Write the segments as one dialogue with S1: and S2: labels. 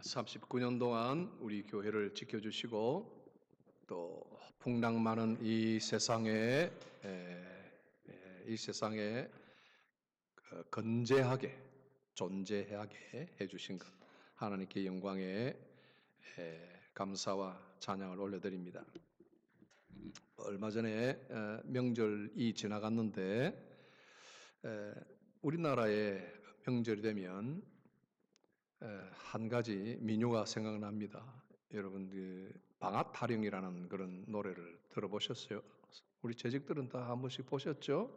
S1: 39년 동안 우리 교회를 지켜주시고 또 풍랑 많은 이 세상에 건재하게 존재하게 해주신 것 하나님께 영광에 감사와 찬양을 올려드립니다. 얼마 전에 명절이 지나갔는데 우리나라의 명절이 되면 한 가지 민요가 생각납니다. 여러분 방앗 타령이라는 그런 노래를 들어보셨어요? 우리 재직들은 다 한 번씩 보셨죠?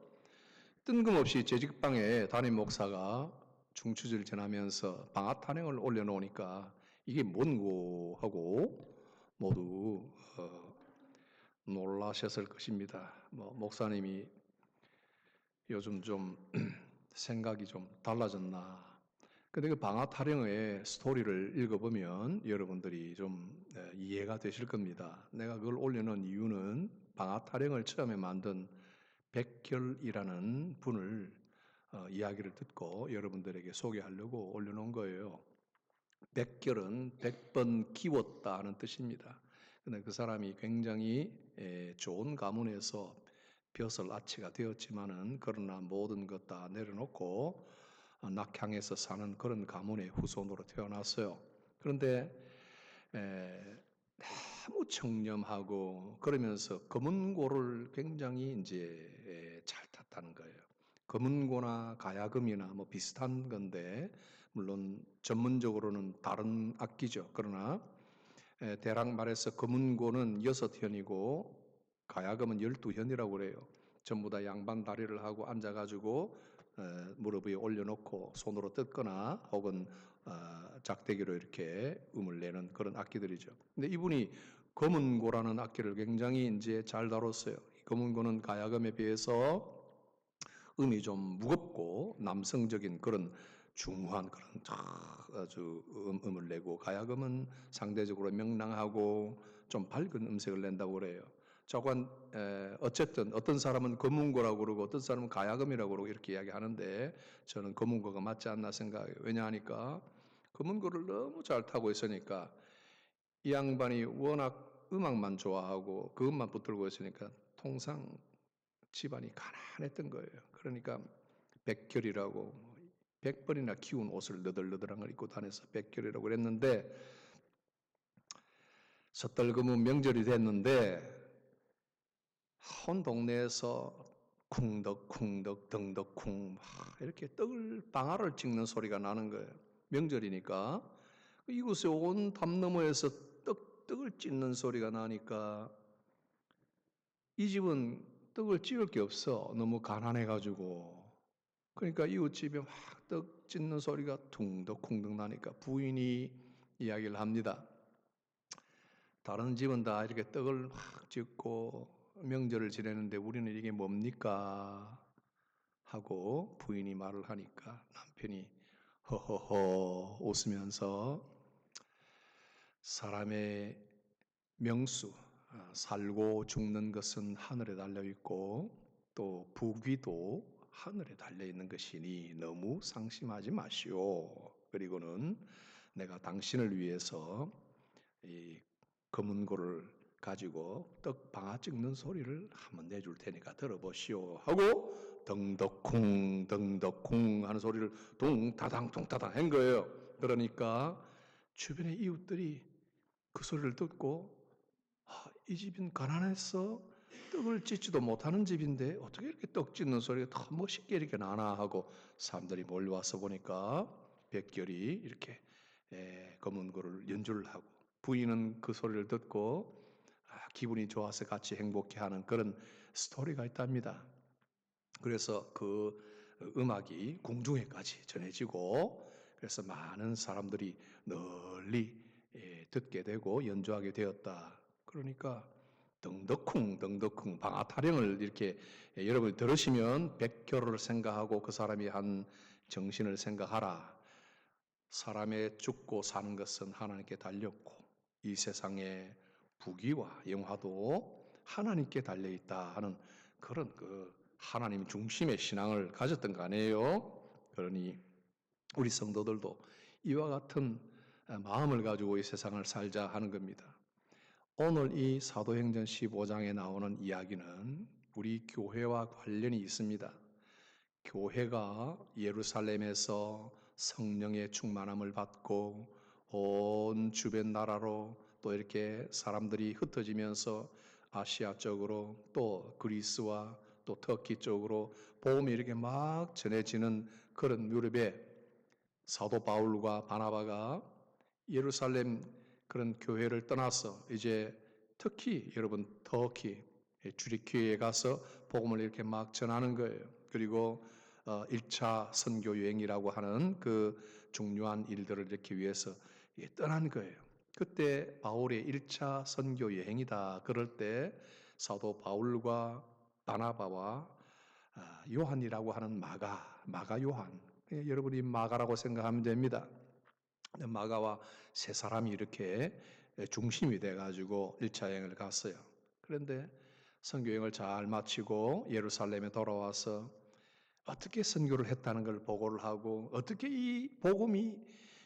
S1: 뜬금없이 재직방에 담임 목사가 중추절 지나면서 방앗 타령을 올려놓으니까 이게 뭔고 하고 모두 놀라셨을 것입니다. 목사님이 요즘 좀 생각이 좀 달라졌나? 근데 그 방앗 타령의 스토리를 읽어보면 여러분들이 좀 이해가 되실 겁니다. 내가 그걸 올려놓은 이유는 방앗 타령을 처음에 만든 백결이라는 분을 이야기를 듣고 여러분들에게 소개하려고 올려놓은 거예요. 백결은 100번 키웠다 하는 뜻입니다. 근데 그 사람이 굉장히 좋은 가문에서 벼슬 아치가 되었지만은 그러나 모든 것 다 내려놓고 낙향에서 사는 그런 가문의 후손으로 태어났어요. 그런데 너무 청렴하고 그러면서 검은고를 굉장히 이제 잘 탔다는 거예요. 검은고나 가야금이나 뭐 비슷한 건데 물론 전문적으로는 다른 악기죠. 그러나 대략 말해서 검은고는 6현이고 가야금은 12현이라고 그래요. 전부 다 양반 다리를 하고 앉아가지고 무릎 위에 올려놓고 손으로 뜯거나 혹은 작대기로 이렇게 음을 내는 그런 악기들이죠. 근데 이분이 검은고라는 악기를 굉장히 이제 잘 다뤘어요. 검은고는 가야금에 비해서 음이 좀 무겁고 남성적인 그런 중후한 그런 아주 음을 내고 가야금은 상대적으로 명랑하고 좀 밝은 음색을 낸다고 그래요. 저건 어쨌든 어떤 사람은 검은고라고 그러고 어떤 사람은 가야금이라고 그러고 이렇게 이야기하는데 저는 검은고가 맞지 않나 생각해요. 왜냐하니까 검은고를 너무 잘 타고 있으니까 이 양반이 워낙 음악만 좋아하고 그 음만 붙들고 있으니까 통상 집안이 가난했던 거예요. 그러니까 백결이라고 100번이나 키운 옷을 너덜너덜한 걸 입고 다녀서 백결이라고 그랬는데 섣달그문 명절이 됐는데 온 동네에서 쿵덕쿵덕 덩덕쿵 이렇게 방아를 찍는 소리가 나는 거예요. 명절이니까 이곳에 온 담 너머에서 떡을 찢는 소리가 나니까 이 집은 떡을 찌울 게 없어. 너무 가난해가지고. 그러니까 이웃집에 막 떡 찢는 소리가 퉁덕쿵덕 나니까 부인이 이야기를 합니다. 다른 집은 다 이렇게 떡을 막 찢고 명절을 지내는데 우리는 이게 뭡니까? 하고 부인이 말을 하니까 남편이 허허허 웃으면서 사람의 명수, 살고 죽는 것은 하늘에 달려 있고 또 부귀도 하늘에 달려 있는 것이니 너무 상심하지 마시오. 그리고는 내가 당신을 위해서 이 검은고를 가지고 떡 방아 찍는 소리를 한번 내줄 테니까 들어보시오 하고 덩덕쿵 덩덕쿵 하는 소리를 둥타당 둥타당 한 거예요. 그러니까 주변의 이웃들이 그 소리를 듣고 이 집은 가난해서 떡을 찢지도 못하는 집인데 어떻게 이렇게 떡 찢는 소리가 더 멋있게 이렇게 나나 하고 사람들이 몰려와서 보니까 백결이 이렇게 검은고를 연주를 하고 부인은 그 소리를 듣고 기분이 좋아서 같이 행복해하는 그런 스토리가 있답니다. 그래서 그 음악이 궁중에까지 전해지고 그래서 많은 사람들이 널리 듣게 되고 연주하게 되었다. 그러니까 덩덕쿵 덩덕쿵 방아 타령을 이렇게 여러분이 들으시면 백교를 생각하고 그 사람이 한 정신을 생각하라. 사람의 죽고 사는 것은 하나님께 달렸고 이 세상의 부귀와 영화도 하나님께 달려있다 하는 그런 그 하나님 중심의 신앙을 가졌던 거 아니에요? 그러니 우리 성도들도 이와 같은 마음을 가지고 이 세상을 살자 하는 겁니다. 오늘 이 사도행전 15장에 나오는 이야기는 우리 교회와 관련이 있습니다. 교회가 예루살렘에서 성령의 충만함을 받고 온 주변 나라로 또 이렇게 사람들이 흩어지면서 아시아 쪽으로 또 그리스와 또 터키 쪽으로 복음이 이렇게 막 전해지는 그런 무렵에 사도 바울과 바나바가 예루살렘 그런 교회를 떠나서 이제 특히 여러분 터키 주리키에 가서 복음을 이렇게 막 전하는 거예요. 그리고 1차 선교 여행이라고 하는 그 중요한 일들을 이렇게 위해서 떠난 거예요. 그때 바울의 1차 선교 여행이다. 그럴 때 사도 바울과 바나바와 요한이라고 하는 마가 요한, 여러분이 마가라고 생각하면 됩니다. 마가와 세 사람이 이렇게 중심이 돼가지고 1차 여행을 갔어요. 그런데 선교 여행을 잘 마치고 예루살렘에 돌아와서 어떻게 선교를 했다는 걸 보고를 하고 어떻게 이 복음이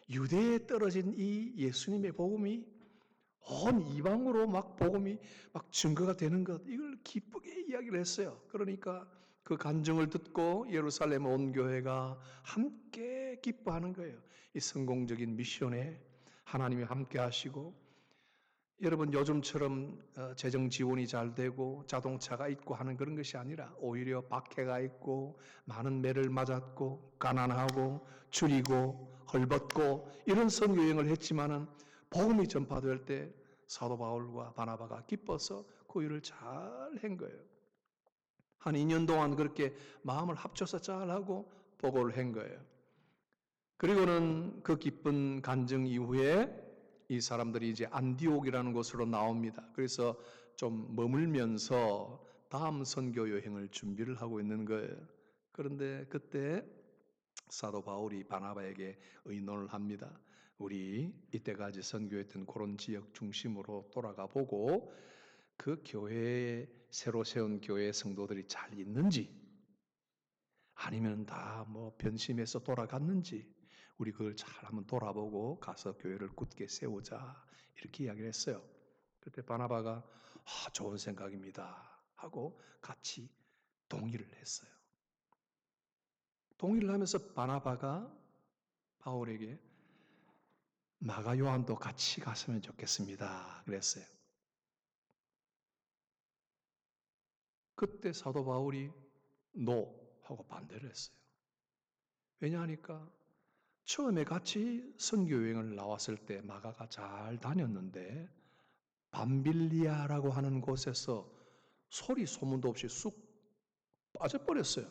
S1: 유대에 떨어진 이 예수님의 복음이 온 이방으로 막 복음이 막 증거가 되는 것 이걸 기쁘게 이야기를 했어요. 그러니까 그 간증을 듣고 예루살렘 온 교회가 함께 기뻐하는 거예요. 이 성공적인 미션에 하나님이 함께 하시고 여러분 요즘처럼 재정 지원이 잘 되고 자동차가 있고 하는 그런 것이 아니라 오히려 박해가 있고 많은 매를 맞았고 가난하고 줄이고 헐벗고 이런 선교 여행을 했지만은 복음이 전파될 때 사도 바울과 바나바가 기뻐서 그 일을 잘 한 거예요. 한 2년 동안 그렇게 마음을 합쳐서 잘하고 보고를 한 거예요. 그리고는 그 기쁜 간증 이후에 이 사람들이 이제 안디옥이라는 곳으로 나옵니다. 그래서 좀 머물면서 다음 선교 여행을 준비를 하고 있는 거예요. 그런데 그때 사도 바울이 바나바에게 의논을 합니다. 우리 이때까지 선교했던 그런 지역 중심으로 돌아가 보고 그 교회에 새로 세운 교회 성도들이 잘 있는지 아니면 다 뭐 변심해서 돌아갔는지 우리 그걸 잘 한번 돌아보고 가서 교회를 굳게 세우자 이렇게 이야기를 했어요. 그때 바나바가 좋은 생각입니다 하고 같이 동의를 했어요. 동의를 하면서 바나바가 바울에게 마가 요한도 같이 갔으면 좋겠습니다 그랬어요. 그때 사도 바울이 노 하고 반대를 했어요. 왜냐하니까 처음에 같이 선교 여행을 나왔을 때 마가가 잘 다녔는데 밤빌리아라고 하는 곳에서 소리 소문도 없이 쑥 빠져버렸어요.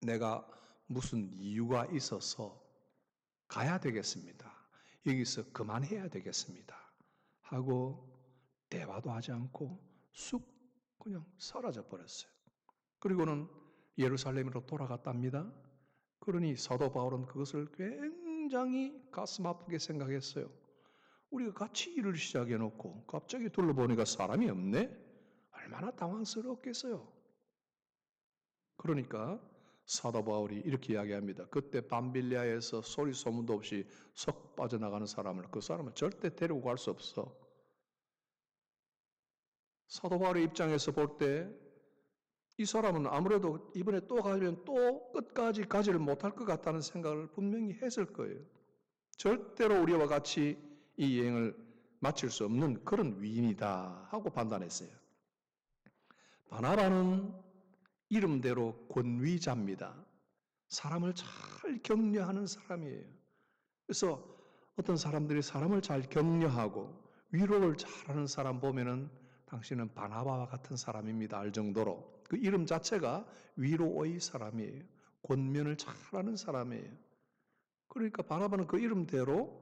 S1: 내가 무슨 이유가 있어서 가야 되겠습니다. 여기서 그만해야 되겠습니다. 하고 대화도 하지 않고 쑥 그냥 사라져 버렸어요. 그리고는 예루살렘으로 돌아갔답니다. 그러니 사도 바울은 그것을 굉장히 가슴 아프게 생각했어요. 우리가 같이 일을 시작해 놓고 갑자기 둘러보니까 사람이 없네? 얼마나 당황스러웠겠어요. 그러니까 사도 바울이 이렇게 이야기합니다. 그때 밤빌리아에서 소리 소문도 없이 석 빠져나가는 사람을 그 사람을 절대 데리고 갈 수 없어. 사도 바울의 입장에서 볼 때 이 사람은 아무래도 이번에 또 가면 또 끝까지 가지를 못할 것 같다는 생각을 분명히 했을 거예요. 절대로 우리와 같이 이 여행을 마칠 수 없는 그런 위인이다 하고 판단했어요. 바나바는 이름대로 권위자입니다. 사람을 잘 격려하는 사람이에요. 그래서 어떤 사람들이 사람을 잘 격려하고 위로를 잘하는 사람 보면은 당신은 바나바와 같은 사람입니다 알 정도로 그 이름 자체가 위로의 사람이에요. 권면을 잘하는 사람이에요. 그러니까 바나바는 그 이름대로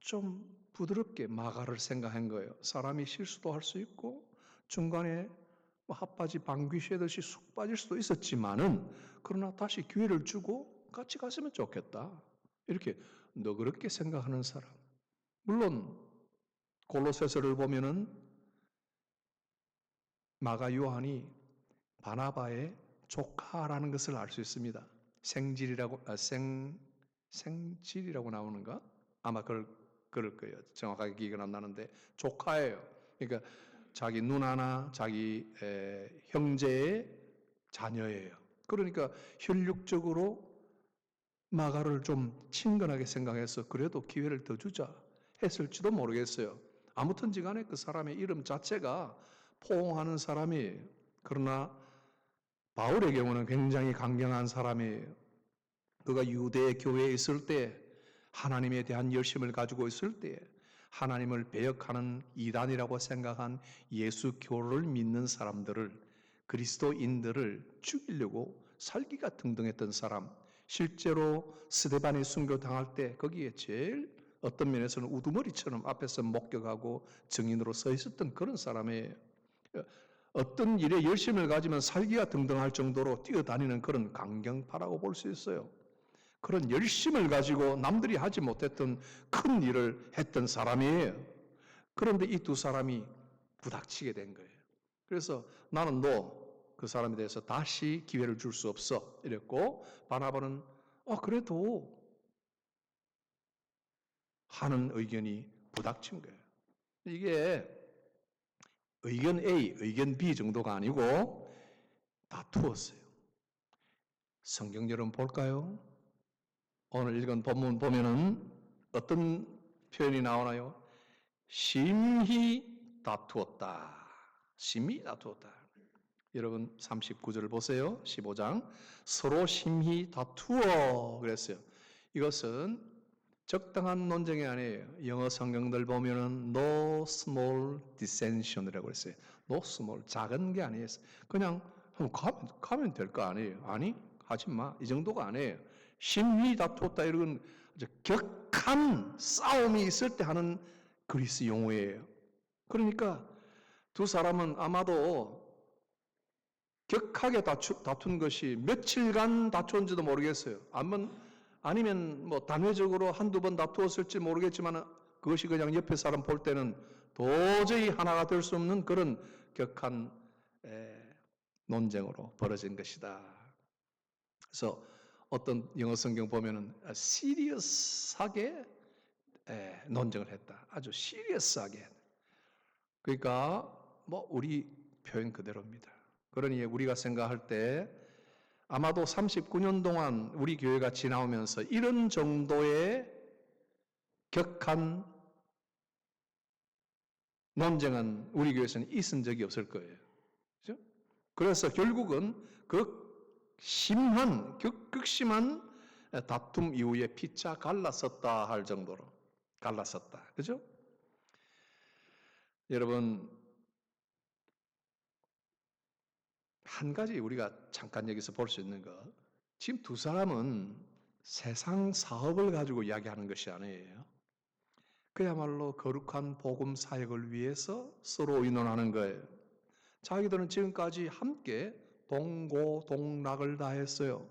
S1: 좀 부드럽게 마가를 생각한 거예요. 사람이 실수도 할 수 있고 중간에 핫바지 방귀 쇠듯이 쑥 빠질 수도 있었지만은 그러나 다시 기회를 주고 같이 갔으면 좋겠다. 이렇게 너그럽게 생각하는 사람. 물론 골로새서를 보면은 마가 요한이 바나바의 조카라는 것을 알 수 있습니다. 생질이라고 나오는가? 아마 그럴 거예요. 정확하게 기억은 안 나는데 조카예요. 그러니까 자기 누나나 자기 형제의 자녀예요. 그러니까 혈육적으로 마가를 좀 친근하게 생각해서 그래도 기회를 더 주자 했을지도 모르겠어요. 아무튼지 간에 그 사람의 이름 자체가 포옹하는 사람이에요. 그러나 바울의 경우는 굉장히 강경한 사람이에요. 그가 유대 교회에 있을 때 하나님에 대한 열심을 가지고 있을 때 하나님을 배역하는 이단이라고 생각한 예수교를 믿는 사람들을 그리스도인들을 죽이려고 살기가 등등했던 사람, 실제로 스데반이 순교당할 때 거기에 제일 어떤 면에서는 우두머리처럼 앞에서 목격하고 증인으로 서 있었던 그런 사람이에요. 어떤 일에 열심을 가지면 살기가 등등할 정도로 뛰어다니는 그런 강경파라고 볼 수 있어요. 그런 열심을 가지고 남들이 하지 못했던 큰 일을 했던 사람이에요. 그런데 이 두 사람이 부닥치게 된 거예요. 그래서 나는 너 그 사람에 대해서 다시 기회를 줄 수 없어 이랬고, 바나바는 그래도 하는 의견이 부닥친 거예요. 이게 의견 A, 의견 B 정도가 아니고 다투었어요. 성경 여러분 볼까요? 오늘 읽은 본문 보면은 어떤 표현이 나오나요? 심히 다투었다. 심히 다투었다. 여러분 39절을 보세요. 15장. 서로 심히 다투어 그랬어요. 이것은 적당한 논쟁이 아니에요. 영어 성경들 보면은 no small dissension이라고 했어요. no small, 작은 게 아니에요. 그냥 가면 될 거 아니에요. 아니, 하지 마. 이 정도가 아니에요. 심히 다투었다 이런 아주 격한 싸움이 있을 때 하는 그리스 용어예요. 그러니까 두 사람은 아마도 격하게 다툰 것이 며칠간 다투었는지도 모르겠어요. 아니면 뭐 단회적으로 한두 번 다투었을지 모르겠지만 그것이 그냥 옆에 사람 볼 때는 도저히 하나가 될 수 없는 그런 격한 논쟁으로 벌어진 것이다. 그래서 어떤 영어 성경 보면은 시리어스하게 논쟁을 했다. 아주 시리어스하게. 그러니까 뭐 우리 표현 그대로입니다. 그러니 우리가 생각할 때 아마도 39년 동안 우리 교회가 지나오면서 이런 정도의 격한 논쟁은 우리 교회에서는 있은 적이 없을 거예요. 그렇죠? 그래서 결국은 극심한 다툼 이후에 피차 갈랐었다 할 정도로 갈랐었다. 그죠? 여러분, 한 가지 우리가 잠깐 여기서 볼 수 있는 거, 지금 두 사람은 세상 사업을 가지고 이야기하는 것이 아니에요. 그야말로 거룩한 복음 사역을 위해서 서로 의논하는 거예요. 자기들은 지금까지 함께 동고동락을 다 했어요.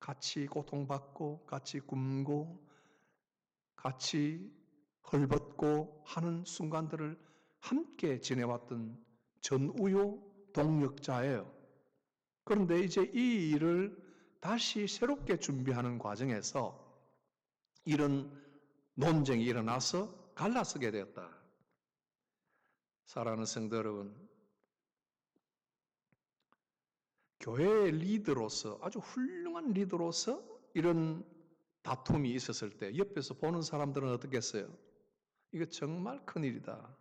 S1: 같이 고통받고, 같이 굶고, 같이 헐벗고 하는 순간들을 함께 지내왔던 전우요 동력자예요. 그런데 이제 이 일을 다시 새롭게 준비하는 과정에서 이런 논쟁이 일어나서 갈라서게 되었다. 사랑하는 성도 여러분, 교회의 리더로서 아주 훌륭한 리더로서 이런 다툼이 있었을 때 옆에서 보는 사람들은 어떻겠어요? 이거 정말 큰일이다.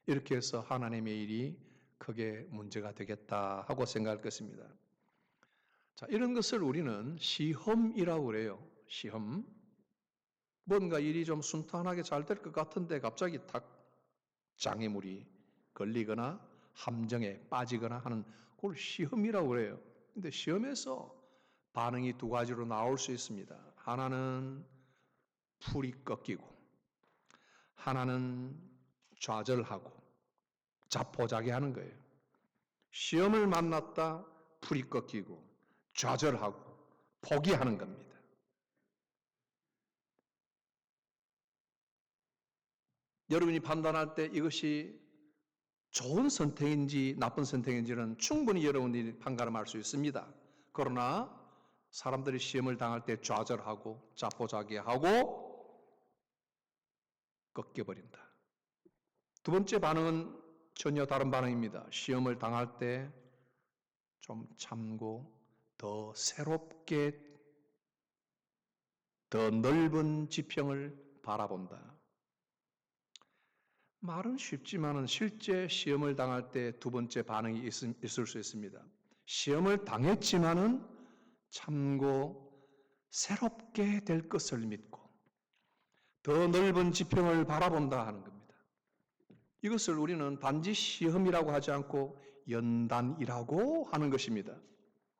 S1: 이렇게 해서 하나님의 일이 크게 문제가 되겠다 하고 생각할 것입니다. 자, 이런 것을 우리는 시험이라고 그래요. 시험. 뭔가 일이 좀 순탄하게 잘 될 것 같은데 갑자기 탁 장애물이 걸리거나 함정에 빠지거나 하는 그걸 시험이라고 그래요. 근데 시험에서 반응이 두 가지로 나올 수 있습니다. 하나는 풀이 꺾이고, 하나는 좌절하고 자포자기하는 거예요. 시험을 만났다 풀이 꺾이고 좌절하고 포기하는 겁니다. 여러분이 판단할 때 이것이 좋은 선택인지 나쁜 선택인지는 충분히 여러분이 판가름할 수 있습니다. 그러나 사람들이 시험을 당할 때 좌절하고 자포자기하고 꺾여버린다. 두 번째 반응은 전혀 다른 반응입니다. 시험을 당할 때 좀 참고 더 새롭게 더 넓은 지평을 바라본다. 말은 쉽지만은 실제 시험을 당할 때 두 번째 반응이 있을 수 있습니다. 시험을 당했지만은 참고 새롭게 될 것을 믿고 더 넓은 지평을 바라본다 하는 겁니다. 이것을 우리는 단지 시험이라고 하지 않고 연단이라고 하는 것입니다.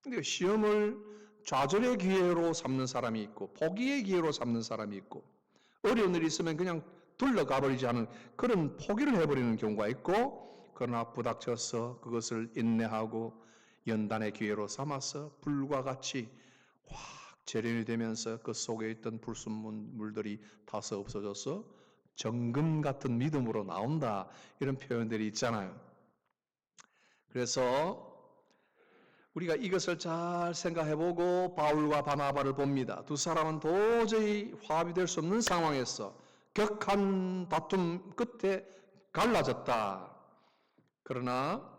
S1: 근데 시험을 좌절의 기회로 삼는 사람이 있고 포기의 기회로 삼는 사람이 있고 어려운 일이 있으면 그냥 둘러가 버리지 않은 그런 포기를 해버리는 경우가 있고 그러나 부닥쳐서 그것을 인내하고 연단의 기회로 삼아서 불과 같이 확 재련이 되면서 그 속에 있던 불순물들이 다소 없어져서 정금 같은 믿음으로 나온다 이런 표현들이 있잖아요. 그래서 우리가 이것을 잘 생각해보고 바울과 바나바를 봅니다. 두 사람은 도저히 화합이 될 수 없는 상황에서 격한 다툼 끝에 갈라졌다. 그러나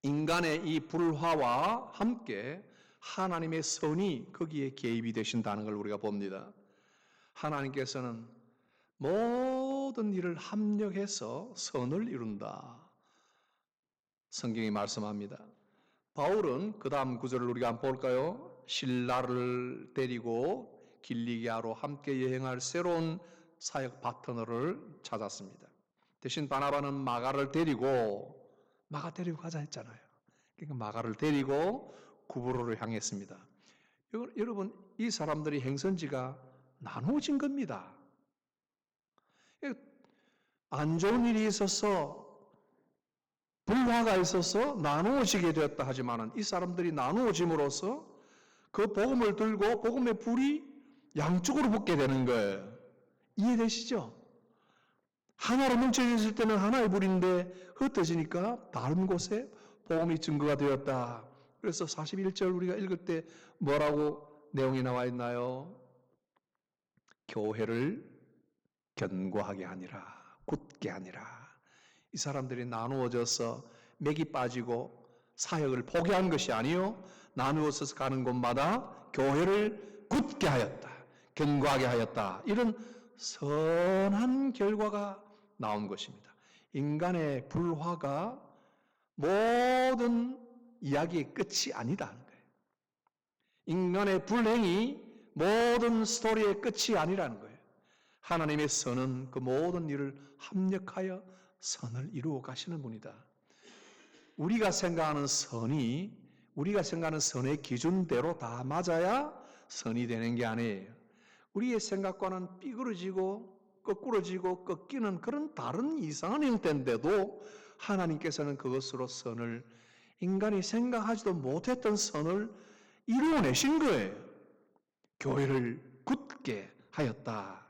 S1: 인간의 이 불화와 함께 하나님의 선이 거기에 개입이 되신다는 걸 우리가 봅니다. 하나님께서는 모든 일을 합력해서 선을 이룬다. 성경이 말씀합니다. 바울은 그 다음 구절을 우리가 한번 볼까요? 신라를 데리고 길리기아로 함께 여행할 새로운 사역 파트너를 찾았습니다. 대신 바나바는 마가를 데리고 가자 했잖아요. 그러니까 마가를 데리고 구브로를 향했습니다. 여러분 이 사람들이 행선지가 나누어진 겁니다. 안 좋은 일이 있어서 불화가 있어서 나누어지게 되었다 하지만은 이 사람들이 나누어짐으로써 그 복음을 들고 복음의 불이 양쪽으로 붙게 되는 거예요. 이해되시죠? 하나로 뭉쳐져 있을 때는 하나의 불인데 흩어지니까 다른 곳에 복음이 증거가 되었다. 그래서 41절 우리가 읽을 때 뭐라고 내용이 나와 있나요? 교회를 견고하게 하니라, 굳게 하니라. 이 사람들이 나누어져서 맥이 빠지고 사역을 포기한 것이 아니요 나누어서 가는 곳마다 교회를 굳게 하였다, 견고하게 하였다. 이런 선한 결과가 나온 것입니다. 인간의 불화가 모든 이야기의 끝이 아니다는 거예요. 인간의 불행이 모든 스토리의 끝이 아니라는 거예요. 하나님의 선은 그 모든 일을 합력하여 선을 이루어 가시는 분이다. 우리가 생각하는 선이 우리가 생각하는 선의 기준대로 다 맞아야 선이 되는 게 아니에요. 우리의 생각과는 삐그러지고 거꾸러지고 꺾이는 그런 다른 이상한 형태인데도 하나님께서는 그것으로 선을 인간이 생각하지도 못했던 선을 이루어내신 거예요. 교회를 굳게 하였다.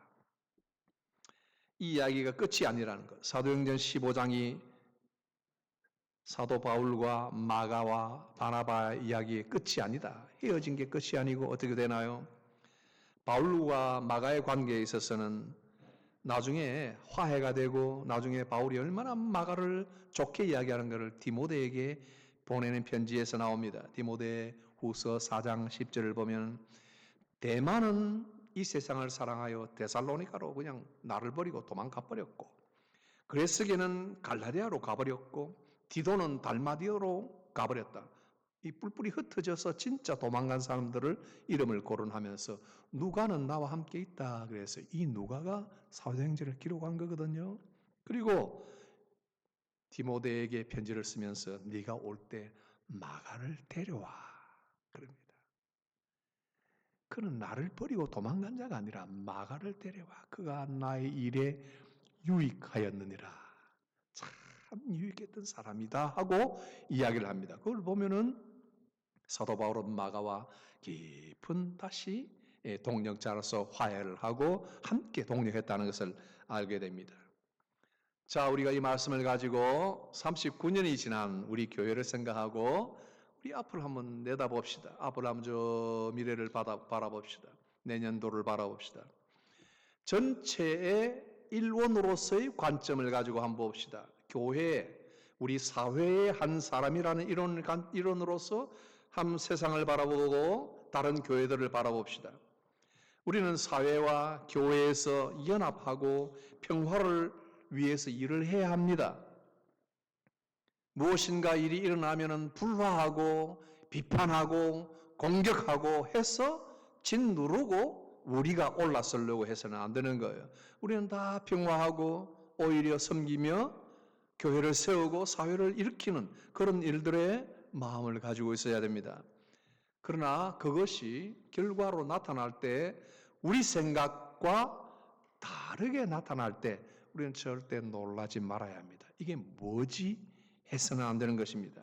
S1: 이 이야기가 끝이 아니라는 것. 사도행전 15장이 사도 바울과 마가와 바나바 이야기의 끝이 아니다. 헤어진 게 끝이 아니고 어떻게 되나요? 바울과 마가의 관계에 있어서는 나중에 화해가 되고 나중에 바울이 얼마나 마가를 좋게 이야기하는 것을 디모데에게 보내는 편지에서 나옵니다. 디모데 후서 4장 10절을 보면 대만은 이 세상을 사랑하여 데살로니가로 그냥 나를 버리고 도망가 버렸고 그레스게는 갈라디아로 가버렸고 디도는 달마디아로 가버렸다. 이 뿔뿔이 흩어져서 진짜 도망간 사람들을 이름을 거론하면서 누가는 나와 함께 있다. 그래서 이 누가가 사도행전을 기록한 거거든요. 그리고 디모데에게 편지를 쓰면서 네가 올 때 마가를 데려와 그럽니다. 그는 나를 버리고 도망간 자가 아니라 마가를 데려와 그가 나의 일에 유익하였느니라. 참 유익했던 사람이다 하고 이야기를 합니다. 그걸 보면은 사도 바울은 마가와 깊은 다시 동력자로서 화해를 하고 함께 동력했다는 것을 알게 됩니다. 자, 우리가 이 말씀을 가지고 39년이 지난 우리 교회를 생각하고 우리 앞을 한번 내다봅시다. 앞을 한번 저 미래를 바라봅시다. 내년도를 바라봅시다. 전체의 일원으로서의 관점을 가지고 한번 봅시다. 교회, 우리 사회의 한 사람이라는 일원으로서 한 세상을 바라보고 다른 교회들을 바라봅시다. 우리는 사회와 교회에서 연합하고 평화를 위해서 일을 해야 합니다. 무엇인가 일이 일어나면 불화하고 비판하고 공격하고 해서 짓누르고 우리가 올라서려고 해서는 안 되는 거예요. 우리는 다 평화하고 오히려 섬기며 교회를 세우고 사회를 일으키는 그런 일들의 마음을 가지고 있어야 됩니다. 그러나 그것이 결과로 나타날 때 우리 생각과 다르게 나타날 때 우리는 절대 놀라지 말아야 합니다. 이게 뭐지? 해서는 안 되는 것입니다.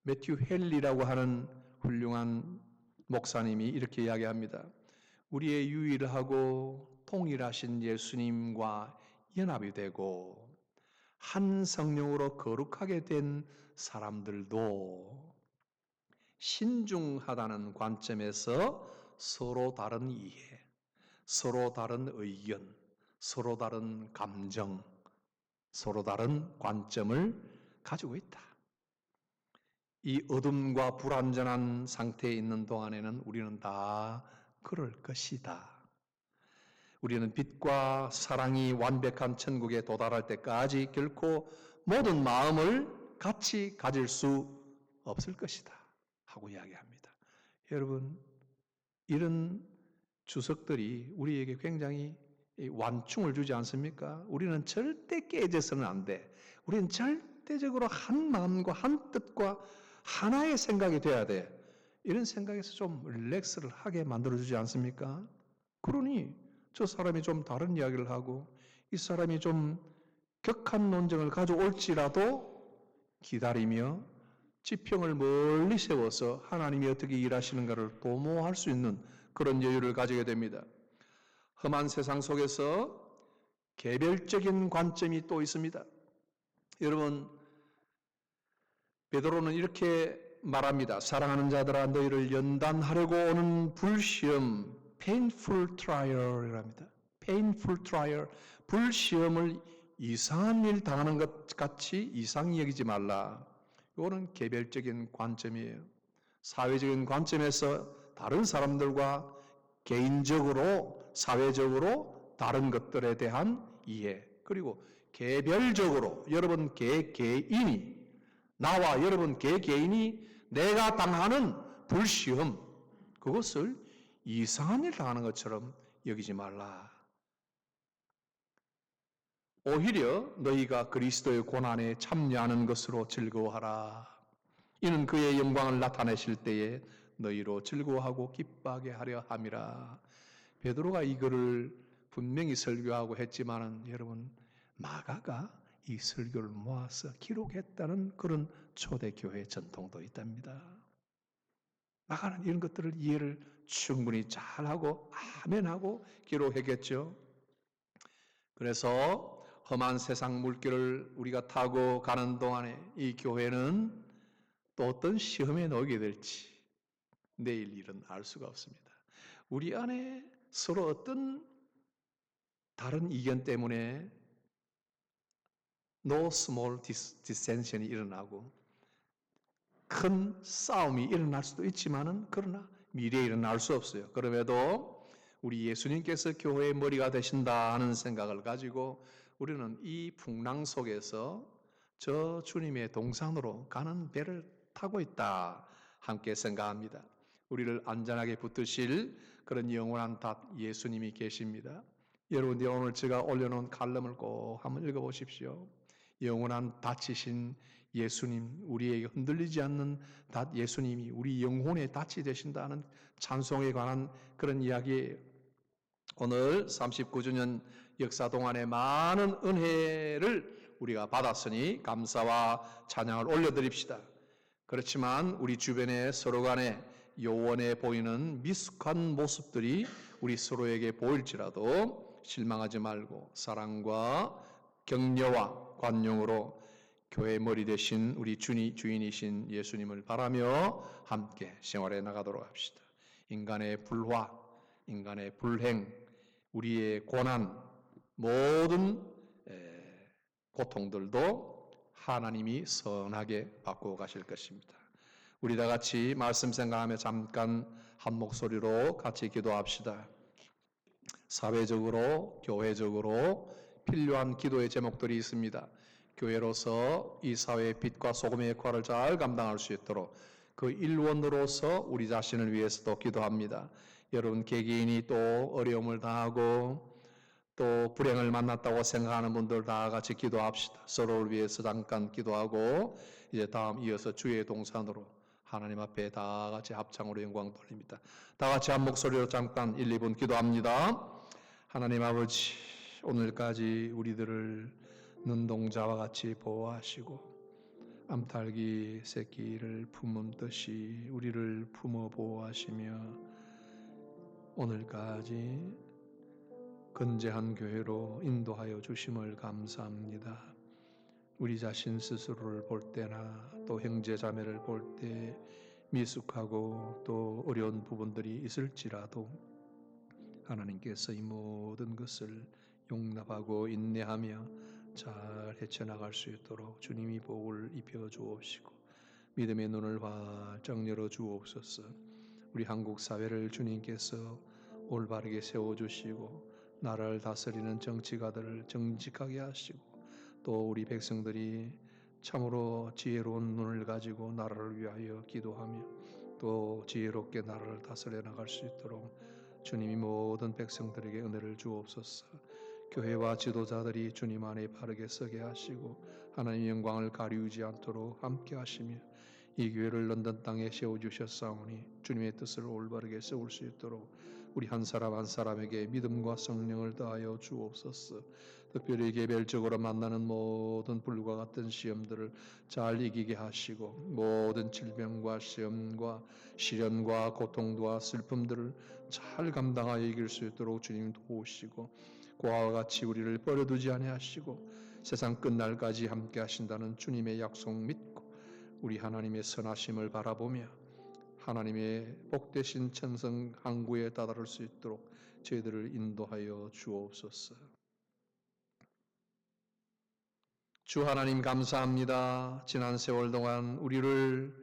S1: 매튜 헨리라고 하는 훌륭한 목사님이 이렇게 이야기합니다. 우리의 유일하고 통일하신 예수님과 연합이 되고 한 성령으로 거룩하게 된 사람들도 신중하다는 관점에서 서로 다른 이해, 서로 다른 의견, 서로 다른 감정, 서로 다른 관점을 가지고 있다. 이 어둠과 불완전한 상태에 있는 동안에는 우리는 다 그럴 것이다. 우리는 빛과 사랑이 완벽한 천국에 도달할 때까지 결코 모든 마음을 같이 가질 수 없을 것이다 하고 이야기합니다. 여러분, 이런 주석들이 우리에게 굉장히 완충을 주지 않습니까? 우리는 절대 깨져서는 안 돼. 우리는 절대적으로 한 마음과 한 뜻과 하나의 생각이 돼야 돼. 이런 생각에서 좀 릴렉스를 하게 만들어주지 않습니까? 그러니 저 사람이 좀 다른 이야기를 하고 이 사람이 좀 격한 논쟁을 가져올지라도 기다리며 지평을 멀리 세워서 하나님이 어떻게 일하시는가를 도모할 수 있는 그런 여유를 가지게 됩니다. 험한 세상 속에서 개별적인 관점이 또 있습니다. 여러분, 베드로는 이렇게 말합니다. 사랑하는 자들아, 너희를 연단하려고 오는 불시험, painful trial이랍니다. painful trial, 불시험을 이상한 일 당하는 것 같이 이상히 여기지 말라. 이거는 개별적인 관점이에요. 사회적인 관점에서 다른 사람들과 개인적으로, 사회적으로 다른 것들에 대한 이해, 그리고 개별적으로 여러분 개인이, 나와 여러분 개인이 내가 당하는 불시험, 그것을 이상한 일 당하는 것처럼 여기지 말라. 오히려 너희가 그리스도의 고난에 참여하는 것으로 즐거워하라. 이는 그의 영광을 나타내실 때에 너희로 즐거워하고 기뻐하게 하려 함이라. 베드로가 이거를 분명히 설교하고 했지만은 여러분, 마가가 이 설교를 모아서 기록했다는 그런 초대교회 전통도 있답니다. 마가는 이런 것들을 이해를 충분히 잘하고 아멘하고 기록했겠죠. 그래서 험한 세상 물길을 우리가 타고 가는 동안에 이 교회는 또 어떤 시험에 놓이게 될지 내일 일은 알 수가 없습니다. 우리 안에 서로 어떤 다른 이견 때문에 no small dissension이 일어나고 큰 싸움이 일어날 수도 있지만은 그러나 미래에 일어날 수 없어요. 그럼에도 우리 예수님께서 교회의 머리가 되신다 하는 생각을 가지고 우리는 이 풍랑 속에서 저 주님의 동산으로 가는 배를 타고 있다 함께 생각합니다. 우리를 안전하게 붙드실 그런 영원한 닷 예수님이 계십니다. 여러분, 오늘 제가 올려놓은 칼럼을 꼭 한번 읽어보십시오. 영원한 닷이신 예수님, 우리에게 흔들리지 않는 닷 예수님이 우리 영혼의 닷이 되신다는 찬송에 관한 그런 이야기예요. 오늘 39주년 역사 동안에 많은 은혜를 우리가 받았으니 감사와 찬양을 올려드립시다. 그렇지만 우리 주변에 서로 간에 요원해 보이는 미숙한 모습들이 우리 서로에게 보일지라도 실망하지 말고 사랑과 격려와 관용으로 교회 머리 되신 우리 주인이신 예수님을 바라며 함께 생활해 나가도록 합시다. 인간의 불화, 인간의 불행, 우리의 고난, 모든 고통들도 하나님이 선하게 바꾸어 가실 것입니다. 우리 다 같이 말씀 생각하며 잠깐 한 목소리로 같이 기도합시다. 사회적으로, 교회적으로 필요한 기도의 제목들이 있습니다. 교회로서 이 사회의 빛과 소금의 역할을 잘 감당할 수 있도록 그 일원으로서 우리 자신을 위해서도 기도합니다. 여러분 개개인이 또 어려움을 당하고 또 불행을 만났다고 생각하는 분들 다 같이 기도합시다. 서로를 위해서 잠깐 기도하고 이제 다음 이어서 주의 동산으로 하나님 앞에 다 같이 합창으로 영광 돌립니다. 다 같이 한 목소리로 잠깐 1, 2분 기도합니다. 하나님 아버지, 오늘까지 우리들을 눈동자와 같이 보호하시고 암탉이 새끼를 품음듯이 우리를 품어 보호하시며 오늘까지 건재한 교회로 인도하여 주심을 감사합니다. 우리 자신 스스로를 볼 때나 또 형제 자매를 볼 때 미숙하고 또 어려운 부분들이 있을지라도 하나님께서 이 모든 것을 용납하고 인내하며 잘 헤쳐나갈 수 있도록 주님이 복을 입혀 주옵시고 믿음의 눈을 활짝 열어 주옵소서. 우리 한국 사회를 주님께서 올바르게 세워주시고 나라를 다스리는 정치가들을 정직하게 하시고 또 우리 백성들이 참으로 지혜로운 눈을 가지고 나라를 위하여 기도하며 또 지혜롭게 나라를 다스려 나갈 수 있도록 주님이 모든 백성들에게 은혜를 주옵소서. 교회와 지도자들이 주님 안에 바르게 서게 하시고 하나님의 영광을 가리우지 않도록 함께 하시며 이 교회를 런던 땅에 세워주셨사오니 주님의 뜻을 올바르게 세울 수 있도록 우리 한 사람 한 사람에게 믿음과 성령을 더하여 주옵소서. 특별히 개별적으로 만나는 모든 불과 같은 시험들을 잘 이기게 하시고 모든 질병과 시험과 시련과 고통과 슬픔들을 잘 감당하여 이길 수 있도록 주님 도우시고 고아와 같이 우리를 버려두지 아니하시고 세상 끝날까지 함께 하신다는 주님의 약속 믿고 우리 하나님의 선하심을 바라보며 하나님의 복되신 천성 항구에 다다를 수 있도록 저희들을 인도하여 주옵소서. 주 하나님 감사합니다. 지난 세월 동안 우리를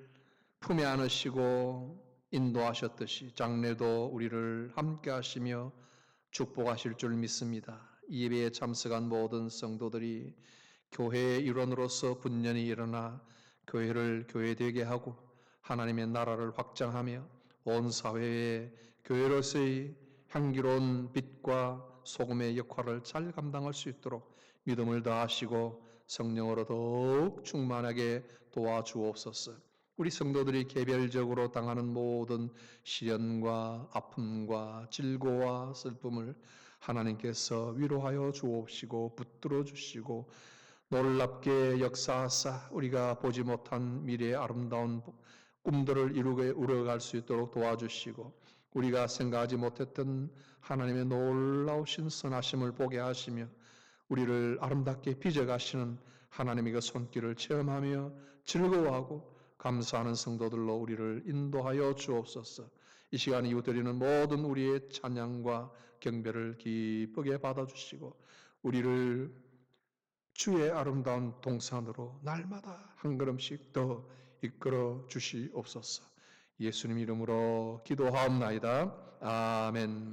S1: 품에 안으시고 인도하셨듯이 장래도 우리를 함께 하시며 축복하실 줄 믿습니다. 이 예배에 참석한 모든 성도들이 교회의 일원으로서 분연히 일어나 교회를 교회되게 하고 하나님의 나라를 확장하며 온 사회에 교회로서의 향기로운 빛과 소금의 역할을 잘 감당할 수 있도록 믿음을 다하시고 성령으로 더욱 충만하게 도와주옵소서. 우리 성도들이 개별적으로 당하는 모든 시련과 아픔과 질고와 슬픔을 하나님께서 위로하여 주옵시고 붙들어 주시고 놀랍게 역사하사 우리가 보지 못한 미래의 아름다운 꿈들을 이루어갈 수 있도록 도와주시고 우리가 생각하지 못했던 하나님의 놀라우신 선하심을 보게 하시며 우리를 아름답게 빚어가시는 하나님의 그 손길을 체험하며 즐거워하고 감사하는 성도들로 우리를 인도하여 주옵소서. 이 시간 이후 드리는 모든 우리의 찬양과 경배를 기쁘게 받아주시고 우리를 주의 아름다운 동산으로 날마다 한 걸음씩 더 이끌어 주시옵소서. 예수님 이름으로 기도하옵나이다. 아멘.